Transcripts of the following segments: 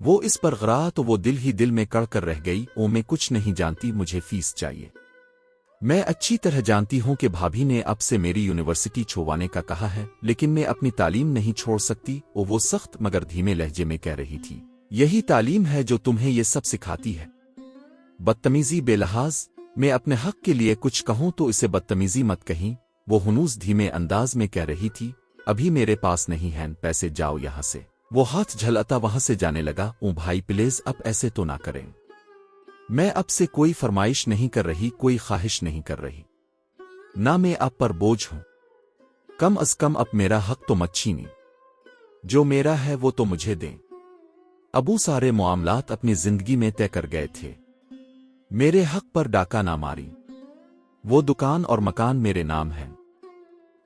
وہ اس پر غرا تو وہ دل ہی دل میں کڑ کر رہ گئی، او میں کچھ نہیں جانتی، مجھے فیس چاہیے۔ میں اچھی طرح جانتی ہوں کہ بھابھی نے اب سے میری یونیورسٹی چھوڑوانے کا کہا ہے، لیکن میں اپنی تعلیم نہیں چھوڑ سکتی، وہ سخت مگر دھیمے لہجے میں کہہ رہی تھی۔ یہی تعلیم ہے جو تمہیں یہ سب سکھاتی ہے؟ بدتمیزی بے لحاظ، میں اپنے حق کے لیے کچھ کہوں تو اسے بدتمیزی مت کہیں، وہ ہنوز دھیمے انداز میں کہہ رہی تھی۔ ابھی میرے پاس نہیں ہیں پیسے، جاؤ یہاں سے۔ وہ ہاتھ جھلاتا وہاں سے جانے لگا۔ او بھائی پلیز اب ایسے تو نہ کریں، میں اب سے کوئی فرمائش نہیں کر رہی، کوئی خواہش نہیں کر رہی، نہ میں آپ پر بوجھ ہوں، کم از کم اب میرا حق تو مت چھینی، جو میرا ہے وہ تو مجھے دیں۔ ابو سارے معاملات اپنی زندگی میں طے کر گئے تھے، میرے حق پر ڈاکہ نہ ماری، وہ دکان اور مکان میرے نام ہیں،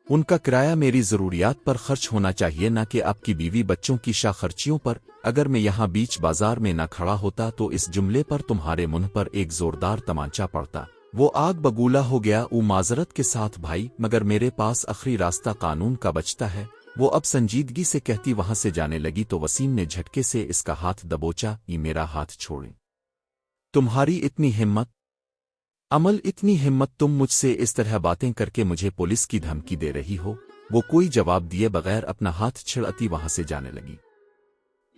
ان کا کرایہ میری ضروریات پر خرچ ہونا چاہیے، نہ کہ آپ کی بیوی بچوں کی شاہ خرچیوں پر۔ اگر میں یہاں بیچ بازار میں نہ کھڑا ہوتا تو اس جملے پر تمہارے منہ پر ایک زوردار تمانچہ پڑتا۔ وہ آگ بگولا ہو گیا۔ او معذرت کے ساتھ بھائی، مگر میرے پاس آخری راستہ قانون کا بچتا ہے، وہ اب سنجیدگی سے کہتی وہاں سے جانے لگی تو وسیم نے جھٹکے سے اس کا ہاتھ دبوچا۔ یہ میرا ہاتھ چھوڑیں، تمہاری اتنی ہمت عمل، اتنی ہمت، تم مجھ سے اس طرح باتیں کر کے مجھے پولیس کی دھمکی دے رہی ہو؟ وہ کوئی جواب دیے بغیر اپنا ہاتھ چھڑاتی وہاں سے جانے لگی۔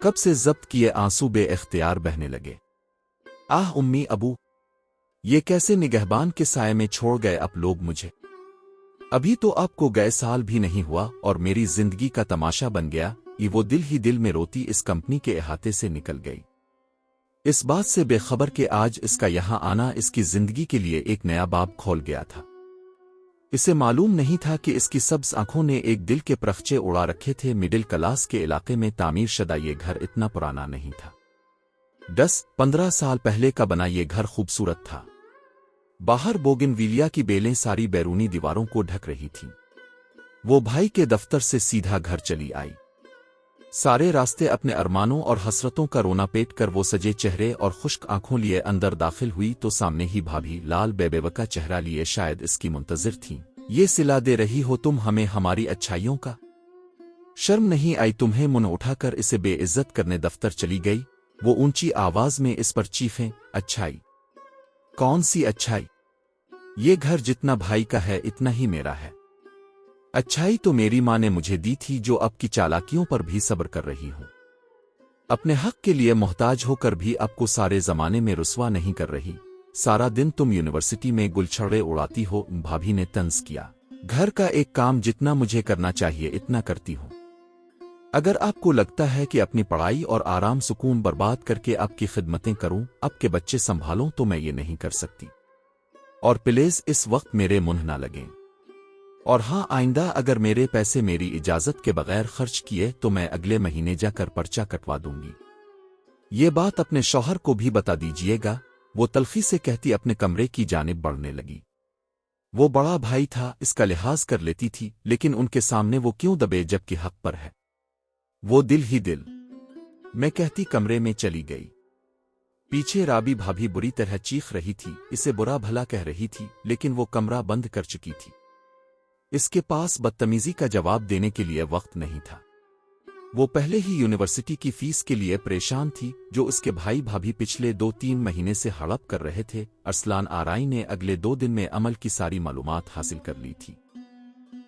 کب سے ضبط کیے آنسو بے اختیار بہنے لگے۔ آہ امی ابو، یہ کیسے نگہبان کے سائے میں چھوڑ گئے آپ لوگ مجھے؟ ابھی تو آپ کو گئے سال بھی نہیں ہوا اور میری زندگی کا تماشا بن گیا۔ یہ وہ دل ہی دل میں روتی اس کمپنی کے احاطے سے نکل گئی، اس بات سے بے خبر کہ آج اس کا یہاں آنا اس کی زندگی کے لیے ایک نیا باب کھول گیا تھا۔ اسے معلوم نہیں تھا کہ اس کی سبز آنکھوں نے ایک دل کے پرخچے اڑا رکھے تھے۔ مڈل کلاس کے علاقے میں تعمیر شدہ یہ گھر اتنا پرانا نہیں تھا، 10-15 سال پہلے کا بنا یہ گھر خوبصورت تھا۔ باہر بوگن ویلیا کی بیلیں ساری بیرونی دیواروں کو ڈھک رہی تھیں۔ وہ بھائی کے دفتر سے سیدھا گھر چلی آئی، سارے راستے اپنے ارمانوں اور حسرتوں کا رونا پیٹ کر وہ سجے چہرے اور خشک آنکھوں لیے اندر داخل ہوئی تو سامنے ہی بھابھی لال بے کا چہرہ لیے شاید اس کی منتظر تھیں۔ یہ صلا دے رہی ہو تم ہمیں ہماری اچھائیوں کا؟ شرم نہیں آئی تمہیں؟ منہ اٹھا کر اسے بے عزت کرنے دفتر چلی گئی۔ وہ اونچی آواز میں اس پر چیخیں، اچھائی؟ کون سی اچھائی؟ یہ گھر جتنا بھائی کا ہے اتنا ہی میرا ہے۔ اچھائی تو میری ماں نے مجھے دی تھی، جو اب کی چالاکیوں پر بھی صبر کر رہی ہوں، اپنے حق کے لیے محتاج ہو کر بھی اب کو سارے زمانے میں رسوا نہیں کر رہی۔ سارا دن تم یونیورسٹی میں گلچھڑے اڑاتی ہو، بھابھی نے طنز کیا۔ گھر کا ایک کام جتنا مجھے کرنا چاہیے اتنا کرتی ہوں۔ اگر آپ کو لگتا ہے کہ اپنی پڑھائی اور آرام سکون برباد کر کے آپ کی خدمتیں کروں، اب کے بچے سنبھالوں، تو میں یہ نہیں کر سکتی، اور پلیز اس وقت میرے منہ نہ لگیں، اور ہاں آئندہ اگر میرے پیسے میری اجازت کے بغیر خرچ کیے تو میں اگلے مہینے جا کر پرچہ کٹوا دوں گی۔ یہ بات اپنے شوہر کو بھی بتا دیجیے گا۔ وہ تلخی سے کہتی اپنے کمرے کی جانب بڑھنے لگی۔ وہ بڑا بھائی تھا، اس کا لحاظ کر لیتی تھی، لیکن ان کے سامنے وہ کیوں دبے جبکہ حق پر ہے؟ وہ دل ہی دل میں کہتی کمرے میں چلی گئی۔ پیچھے رابی بھابھی بری طرح چیخ رہی تھی، اسے برا بھلا کہہ رہی تھی، لیکن وہ کمرہ بند کر چکی تھی۔ اس کے پاس بدتمیزی کا جواب دینے کے لیے وقت نہیں تھا۔ وہ پہلے ہی یونیورسٹی کی فیس کے لیے پریشان تھی، جو اس کے بھائی بھابھی پچھلے 2-3 مہینے سے ہڑپ کر رہے تھے۔ ارسلان آرائی نے اگلے 2 دن میں عمل کی ساری معلومات حاصل کر لی تھی،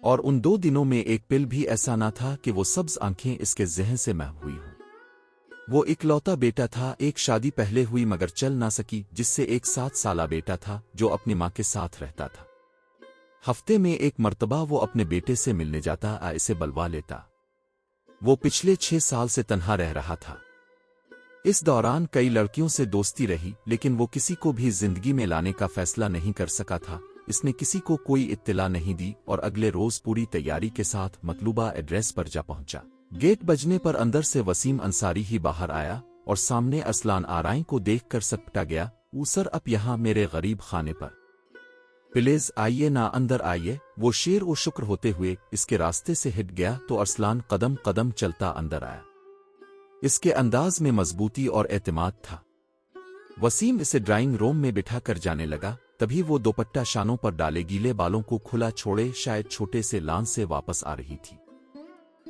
اور ان 2 دنوں میں ایک پل بھی ایسا نہ تھا کہ وہ سبز آنکھیں اس کے ذہن سے محو ہوئی ہوں۔ وہ اکلوتا بیٹا تھا، ایک شادی پہلے ہوئی مگر چل نہ سکی، جس سے ایک 7 سالہ بیٹا تھا جو اپنی ماں کے ساتھ رہتا تھا۔ ہفتے میں ایک مرتبہ وہ اپنے بیٹے سے ملنے جاتا، اسے بلوا لیتا۔ وہ پچھلے 6 سال سے تنہا رہ رہا تھا۔ اس دوران کئی لڑکیوں سے دوستی رہی، لیکن وہ کسی کو بھی زندگی میں لانے کا فیصلہ نہیں کر سکا تھا۔ اس نے کسی کو کوئی اطلاع نہیں دی اور اگلے روز پوری تیاری کے ساتھ مطلوبہ ایڈریس پر جا پہنچا۔ گیٹ بجنے پر اندر سے وسیم انصاری ہی باہر آیا اور سامنے ارسلان آرائیں کو دیکھ کر سٹپٹا گیا۔ سر اب یہاں میرے غریب خانے پر پلیز آئیے نا، اندر آئیے۔ وہ شیر و شکر ہوتے ہوئے اس کے راستے سے ہٹ گیا تو ارسلان قدم قدم چلتا اندر آیا۔ اس کے انداز میں مضبوطی اور اعتماد تھا۔ وسیم اسے ڈرائنگ روم میں بٹھا کر جانے لگا، تبھی وہ دوپٹہ شانوں پر ڈالے گیلے بالوں کو کھلا چھوڑے شاید چھوٹے سے لان سے واپس آ رہی تھی۔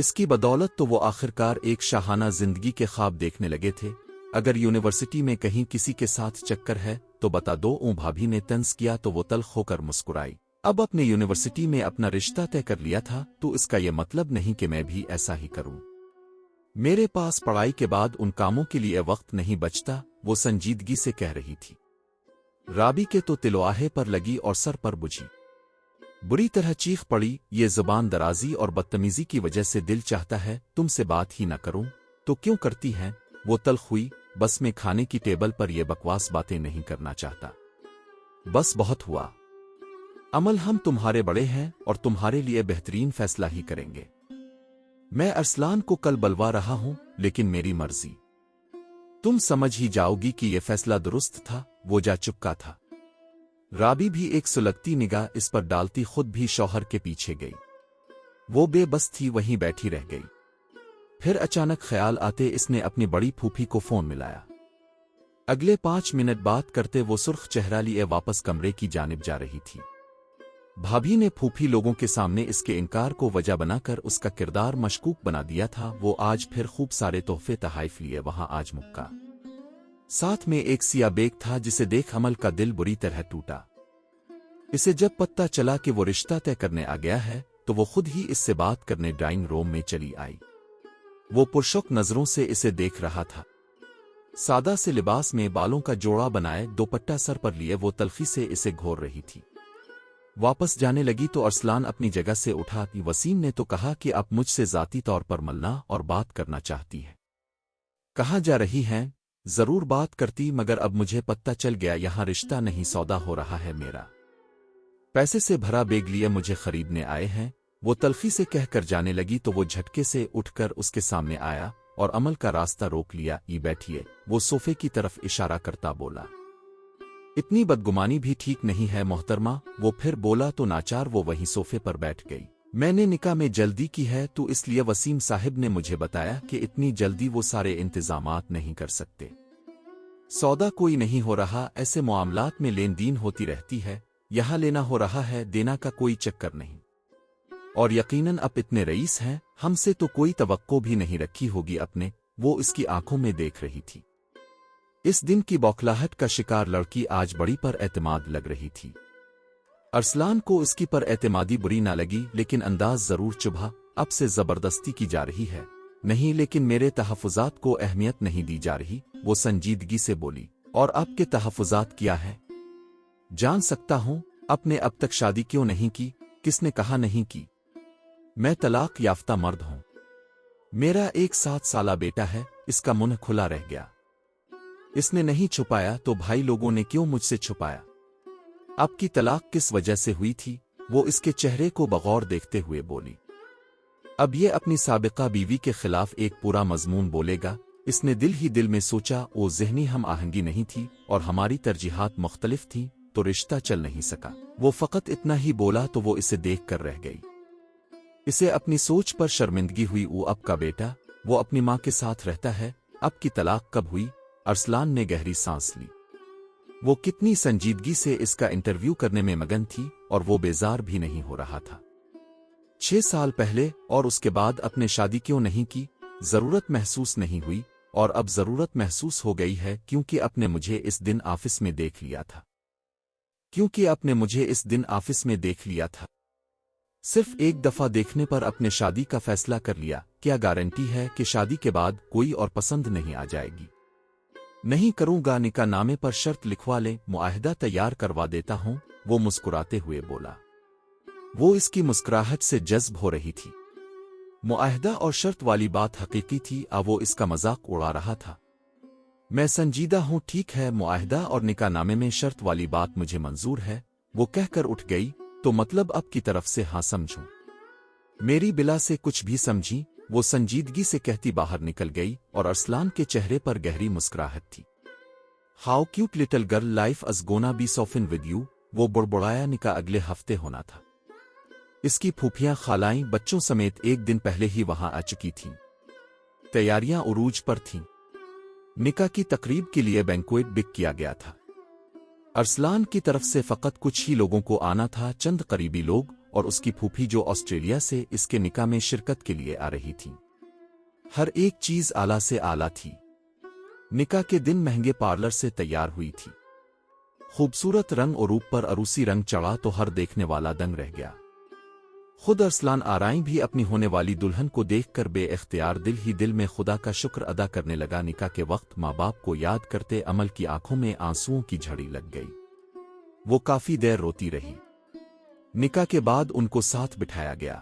اس کی بدولت تو وہ آخرکار ایک شاہانہ زندگی کے خواب دیکھنے لگے تھے۔ اگر یونیورسٹی میں کہیں کسی کے ساتھ چکر ہے تو بتا دو۔ بھابھی نے طنز کیا تو وہ تلخ ہو کر مسکرائی۔ اب اپنے یونیورسٹی میں اپنا رشتہ طے کر لیا تھا تو اس کا یہ مطلب نہیں کہ میں بھی ایسا ہی کروں۔ میرے پاس پڑھائی کے بعد ان کاموں کے لیے وقت نہیں بچتا، وہ سنجیدگی سے کہہ رہی تھی۔ رابی کے تو تلواہے پر لگی اور سر پر بجھی، بری طرح چیخ پڑی، یہ زبان درازی اور بدتمیزی کی وجہ سے دل چاہتا ہے تم سے بات ہی نہ کروں تو کیوں کرتی ہیں؟ وہ تلخ ہوئی، بس میں کھانے کی ٹیبل پر یہ بکواس باتیں نہیں کرنا چاہتا، بس بہت ہوا۔ عمل ہم تمہارے بڑے ہیں اور تمہارے لیے بہترین فیصلہ ہی کریں گے۔ میں ارسلان کو کل بلوا رہا ہوں، لیکن میری مرضی، تم سمجھ ہی جاؤ گی کہ یہ فیصلہ درست تھا۔ وہ جا چپکا تھا۔ رابی بھی ایک سلگتی نگاہ اس پر ڈالتی خود بھی شوہر کے پیچھے گئی۔ وہ بے بس تھی، وہیں بیٹھی رہ گئی۔ پھر اچانک خیال آتے اس نے اپنی بڑی پھوپھی کو فون ملایا۔ اگلے 5 منٹ بات کرتے وہ سرخ چہرہ لیے واپس کمرے کی جانب جا رہی تھی۔ بھابھی نے پھوپھی لوگوں کے سامنے اس کے انکار کو وجہ بنا کر اس کا کردار مشکوک بنا دیا تھا۔ وہ آج پھر خوب سارے تحفے تحائف لیے وہاں آج مکہ، ساتھ میں ایک سیاہ بیگ تھا جسے دیکھ عمل کا دل بری طرح ٹوٹا۔ اسے جب پتہ چلا کہ وہ رشتہ طے کرنے آ گیا ہے تو وہ خود ہی اس سے بات کرنے ڈرائنگ روم میں چلی آئی۔ وہ پرشوق نظروں سے اسے دیکھ رہا تھا۔ سادہ سے لباس میں بالوں کا جوڑا بنائے دوپٹہ سر پر لیے وہ تلخی سے اسے گھور رہی تھی۔ واپس جانے لگی تو ارسلان اپنی جگہ سے اٹھا۔ وسیم نے تو کہا کہ آپ مجھ سے ذاتی طور پر ملنا اور بات کرنا چاہتی ہیں۔ کہاں جا رہی ہیں؟ ضرور بات کرتی، مگر اب مجھے پتہ چل گیا یہاں رشتہ نہیں سودا ہو رہا ہے میرا۔ پیسے سے بھرا بیگ لیے مجھے خریدنے آئے ہیں۔ وہ تلخی سے کہہ کر جانے لگی تو وہ جھٹکے سے اٹھ کر اس کے سامنے آیا اور عمل کا راستہ روک لیا۔ بیٹھیے، وہ صوفے کی طرف اشارہ کرتا بولا۔ اتنی بدگمانی بھی ٹھیک نہیں ہے محترمہ، وہ پھر بولا تو ناچار وہ وہیں صوفے پر بیٹھ گئی۔ میں نے نکاح میں جلدی کی ہے تو اس لیے وسیم صاحب نے مجھے بتایا کہ اتنی جلدی وہ سارے انتظامات نہیں کر سکتے۔ سودا کوئی نہیں ہو رہا، ایسے معاملات میں لین دین ہوتی رہتی ہے، یہاں لینا ہو رہا ہے، دینا کا کوئی چکر نہیں۔ اور یقیناً اب اتنے رئیس ہیں، ہم سے تو کوئی توقع بھی نہیں رکھی ہوگی اپنے۔ وہ اس کی آنکھوں میں دیکھ رہی تھی۔ اس دن کی بوکھلاہٹ کا شکار لڑکی آج بڑی پر اعتماد لگ رہی تھی۔ ارسلان کو اس کی پر اعتمادی بری نہ لگی، لیکن انداز ضرور چبھا۔ اب سے زبردستی کی جا رہی ہے؟ نہیں، لیکن میرے تحفظات کو اہمیت نہیں دی جا رہی، وہ سنجیدگی سے بولی۔ اور آپ کے تحفظات کیا ہے؟ جان سکتا ہوں؟ آپ نے اب تک شادی کیوں نہیں کی؟ کس نے کہا نہیں کی؟ میں طلاق یافتہ مرد ہوں۔ میرا ایک 7 سالہ بیٹا ہے۔ اس کا منہ کھلا رہ گیا۔ اس نے نہیں چھپایا تو بھائی لوگوں نے کیوں مجھ سے چھپایا؟ آپ کی طلاق کس وجہ سے ہوئی تھی؟ وہ اس کے چہرے کو بغور دیکھتے ہوئے بولی۔ اب یہ اپنی سابقہ بیوی کے خلاف ایک پورا مضمون بولے گا۔ اس نے دل ہی دل میں سوچا، وہ ذہنی ہم آہنگی نہیں تھی اور ہماری ترجیحات مختلف تھیں تو رشتہ چل نہیں سکا۔ وہ فقط اتنا ہی بولا تو وہ اسے دیکھ کر رہ گئی۔ اسے اپنی سوچ پر شرمندگی ہوئی۔ وہ اب کا بیٹا، وہ اپنی ماں کے ساتھ رہتا ہے۔ اب کی طلاق کب ہوئی؟ ارسلان نے گہری سانس لی۔ وہ کتنی سنجیدگی سے اس کا انٹرویو کرنے میں مگن تھی اور وہ بیزار بھی نہیں ہو رہا تھا۔ 6 سال پہلے اور اس کے بعد اپنے شادی کیوں نہیں کی؟ ضرورت محسوس نہیں ہوئی، اور اب ضرورت محسوس ہو گئی ہے کیونکہ آپ نے مجھے اس دن آفس میں دیکھ لیا تھا۔ صرف ایک دفعہ دیکھنے پر اپنے شادی کا فیصلہ کر لیا؟ کیا گارنٹی ہے کہ شادی کے بعد کوئی اور پسند نہیں آ جائے گی؟ نہیں کروں گا، نکاح نامے پر شرط لکھوا لیں، معاہدہ تیار کروا دیتا ہوں، وہ مسکراتے ہوئے بولا۔ وہ اس کی مسکراہٹ سے جذب ہو رہی تھی۔ معاہدہ اور شرط والی بات حقیقی تھی، وہ اس کا مذاق اڑا رہا تھا۔ میں سنجیدہ ہوں، ٹھیک ہے، معاہدہ اور نکاح نامے میں شرط والی بات مجھے منظور ہے، وہ کہہ کر اٹھ گئی۔ تو مطلب اب کی طرف سے ہاں سمجھوں؟ میری بلا سے کچھ بھی سمجھی؟ وہ سنجیدگی سے کہتی باہر نکل گئی اور ارسلان کے چہرے پر گہری مسکراہٹ تھی۔ How cute little girl, life is gonna be so fun with you, وہ بڑبڑایا۔ نکاح اگلے ہفتے ہونا تھا۔ اس کی پھوپھیاں، خالائیں بچوں سمیت ایک دن پہلے ہی وہاں آ چکی تھیں۔ تیاریاں عروج پر تھیں۔ نکاح کی تقریب کے لیے بینکویٹ بک کیا گیا تھا۔ ارسلان کی طرف سے فقط کچھ ہی لوگوں کو آنا تھا، چند قریبی لوگ اور اس کی پھوپھی جو آسٹریلیا سے اس کے نکاح میں شرکت کے لیے آ رہی تھی۔ ہر ایک چیز اعلیٰ سے اعلیٰ تھی۔ نکاح کے دن مہنگے پارلر سے تیار ہوئی تھی۔ خوبصورت رنگ اور روپ پر عروسی رنگ چڑھا تو ہر دیکھنے والا دنگ رہ گیا۔ خود ارسلان آرائیں بھی اپنی ہونے والی دلہن کو دیکھ کر بے اختیار دل ہی دل میں خدا کا شکر ادا کرنے لگا۔ نکاح کے وقت ماں باپ کو یاد کرتے عمل کی آنکھوں میں آنسوؤں کی جھڑی لگ گئی۔ وہ کافی دیر روتی رہی۔ نکاح کے بعد ان کو ساتھ بٹھایا گیا۔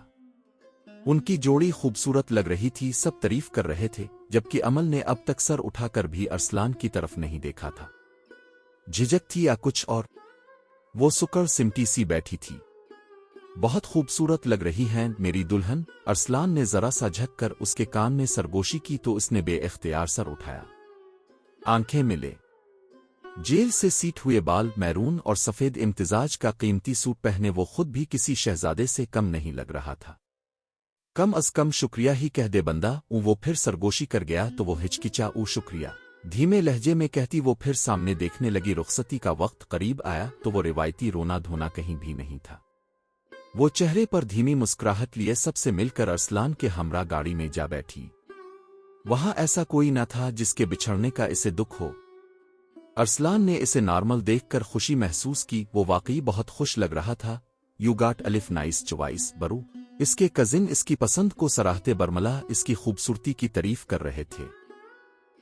ان کی جوڑی خوبصورت لگ رہی تھی، سب تعریف کر رہے تھے، جبکہ عمل نے اب تک سر اٹھا کر بھی ارسلان کی طرف نہیں دیکھا تھا۔ جھجک تھی یا کچھ اور؟ وہ سکڑ سمٹی سی بیٹھی تھی۔ بہت خوبصورت لگ رہی ہیں میری دلہن، ارسلان نے ذرا سا جھک کر اس کے کان میں سرگوشی کی تو اس نے بے اختیار سر اٹھایا۔ آنکھیں ملے۔ جیل سے سیٹ ہوئے بال، میرون اور سفید امتزاج کا قیمتی سوٹ پہنے وہ خود بھی کسی شہزادے سے کم نہیں لگ رہا تھا۔ کم از کم شکریہ ہی کہہ دے بندہ۔ وہ پھر سرگوشی کر گیا تو وہ ہچکچا شکریہ دھیمے لہجے میں کہتی وہ پھر سامنے دیکھنے لگی۔ رخصتی کا وقت قریب آیا تو وہ روایتی رونا دھونا کہیں بھی نہیں تھا۔ وہ چہرے پر دھیمی مسکراہٹ لیے سب سے مل کر ارسلان کے ہمراہ گاڑی میں جا بیٹھی۔ وہاں ایسا کوئی نہ تھا جس کے بچھڑنے کا اسے دکھ ہو۔ ارسلان نے اسے نارمل دیکھ کر خوشی محسوس کی۔ وہ واقعی بہت خوش لگ رہا تھا۔ یو گاٹ الف نائس چوائس برو۔ اس کے کزن اس کی پسند کو سراہتے برملا اس کی خوبصورتی کی تعریف کر رہے تھے۔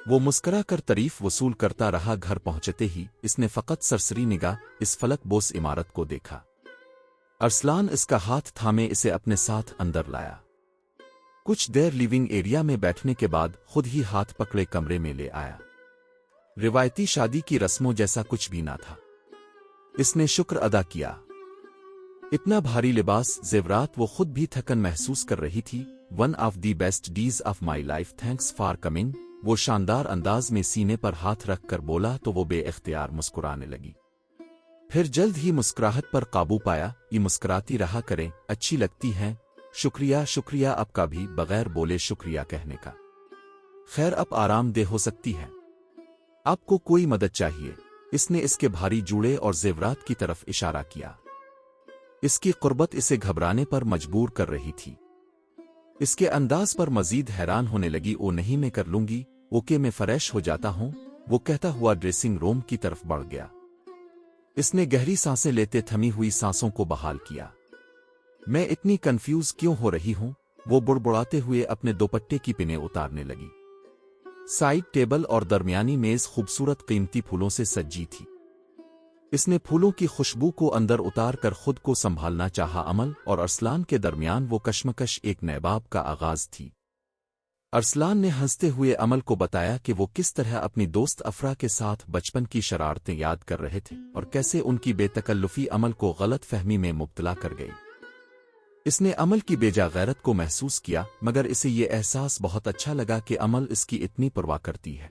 وہ مسکرا کر تعریف وصول کرتا رہا۔ گھر پہنچتے ہی اس نے فقط سرسری نگاہ اس فلک بوس عمارت کو دیکھا۔ ارسلان اس کا ہاتھ تھامے اسے اپنے ساتھ اندر لایا۔ کچھ دیر لیونگ ایریا میں بیٹھنے کے بعد خود ہی ہاتھ پکڑے کمرے میں لے آیا۔ روایتی شادی کی رسموں جیسا کچھ بھی نہ تھا۔ اس نے شکر ادا کیا۔ اتنا بھاری لباس، زیورات، وہ خود بھی تھکن محسوس کر رہی تھی۔ One of the best days of my life, thanks for coming. وہ شاندار انداز میں سینے پر ہاتھ رکھ کر بولا تو وہ بے اختیار مسکرانے لگی۔ پھر جلد ہی مسکراہٹ پر قابو پایا۔ یہ مسکراتی رہا کریں، اچھی لگتی ہیں۔ شکریہ شکریہ آپ کا بھی، بغیر بولے شکریہ کہنے کا۔ خیر اب آرام دہ ہو سکتی ہے۔ آپ کو کوئی مدد چاہیے؟ اس نے اس کے بھاری جوڑے اور زیورات کی طرف اشارہ کیا۔ اس کی قربت اسے گھبرانے پر مجبور کر رہی تھی۔ اس کے انداز پر مزید حیران ہونے لگی۔ او نہیں میں کر لوں گی، اوکے میں فریش ہو جاتا ہوں، وہ کہتا ہوا ڈریسنگ روم کی طرف بڑھ گیا۔ اس نے گہری سانسیں لیتے تھمی ہوئی سانسوں کو بحال کیا۔ میں اتنی کنفیوز کیوں ہو رہی ہوں؟ وہ بڑبڑاتے ہوئے اپنے دوپٹے کی پنیں اتارنے لگی۔ سائڈ ٹیبل اور درمیانی میز خوبصورت قیمتی پھولوں سے سجی تھی۔ اس نے پھولوں کی خوشبو کو اندر اتار کر خود کو سنبھالنا چاہا۔ عمل اور ارسلان کے درمیان وہ کشمکش ایک نئے باب کا آغاز تھی۔ ارسلان نے ہنستے ہوئے عمل کو بتایا کہ وہ کس طرح اپنی دوست افرا کے ساتھ بچپن کی شرارتیں یاد کر رہے تھے اور کیسے ان کی بے تکلفی عمل کو غلط فہمی میں مبتلا کر گئی۔ اس نے عمل کی بیجا غیرت کو محسوس کیا، مگر اسے یہ احساس بہت اچھا لگا کہ عمل اس کی اتنی پرواہ کرتی ہے۔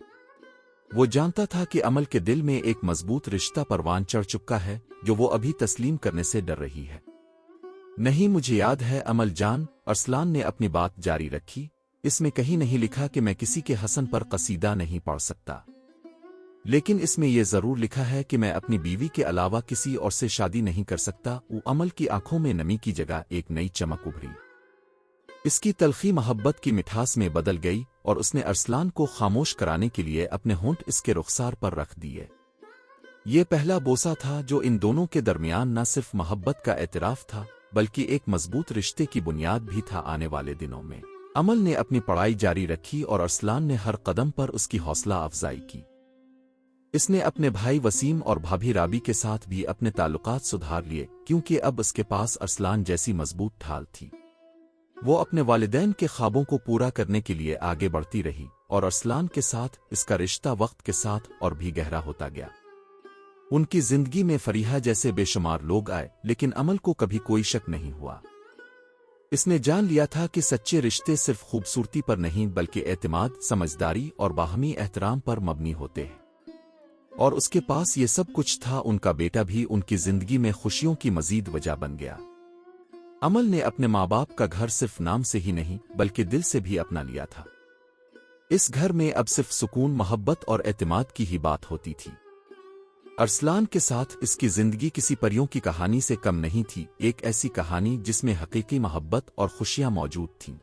وہ جانتا تھا کہ عمل کے دل میں ایک مضبوط رشتہ پروان چڑھ چکا ہے جو وہ ابھی تسلیم کرنے سے ڈر رہی ہے۔ نہیں مجھے یاد ہے عمل جان، ارسلان نے اپنی بات جاری رکھی، اس میں کہیں نہیں لکھا کہ میں کسی کے حسن پر قصیدہ نہیں پڑھ سکتا، لیکن اس میں یہ ضرور لکھا ہے کہ میں اپنی بیوی کے علاوہ کسی اور سے شادی نہیں کر سکتا۔ وہ عمل کی آنکھوں میں نمی کی جگہ ایک نئی چمک ابھری۔ اس کی تلخی محبت کی مٹھاس میں بدل گئی اور اس نے ارسلان کو خاموش کرانے کے لیے اپنے ہونٹ اس کے رخسار پر رکھ دیے۔ یہ پہلا بوسہ تھا جو ان دونوں کے درمیان نہ صرف محبت کا اعتراف تھا بلکہ ایک مضبوط رشتے کی بنیاد بھی تھا۔ آنے والے دنوں میں عمل نے اپنی پڑھائی جاری رکھی اور ارسلان نے ہر قدم پر اس کی حوصلہ افزائی کی۔ اس نے اپنے بھائی وسیم اور بھابھی رابی کے ساتھ بھی اپنے تعلقات سدھار لیے کیونکہ اب اس کے پاس ارسلان جیسی مضبوط ڈھال تھی۔ وہ اپنے والدین کے خوابوں کو پورا کرنے کے لیے آگے بڑھتی رہی اور ارسلان کے ساتھ اس کا رشتہ وقت کے ساتھ اور بھی گہرا ہوتا گیا۔ ان کی زندگی میں فریحہ جیسے بے شمار لوگ آئے لیکن عمل کو کبھی کوئی شک نہیں ہوا۔ اس نے جان لیا تھا کہ سچے رشتے صرف خوبصورتی پر نہیں بلکہ اعتماد، سمجھداری اور باہمی احترام پر مبنی ہوتے ہیں، اور اس کے پاس یہ سب کچھ تھا۔ ان کا بیٹا بھی ان کی زندگی میں خوشیوں کی مزید وجہ بن گیا۔ عمل نے اپنے ماں باپ کا گھر صرف نام سے ہی نہیں بلکہ دل سے بھی اپنا لیا تھا۔ اس گھر میں اب صرف سکون، محبت اور اعتماد کی ہی بات ہوتی تھی۔ ارسلان کے ساتھ اس کی زندگی کسی پریوں کی کہانی سے کم نہیں تھی، ایک ایسی کہانی جس میں حقیقی محبت اور خوشیاں موجود تھیں۔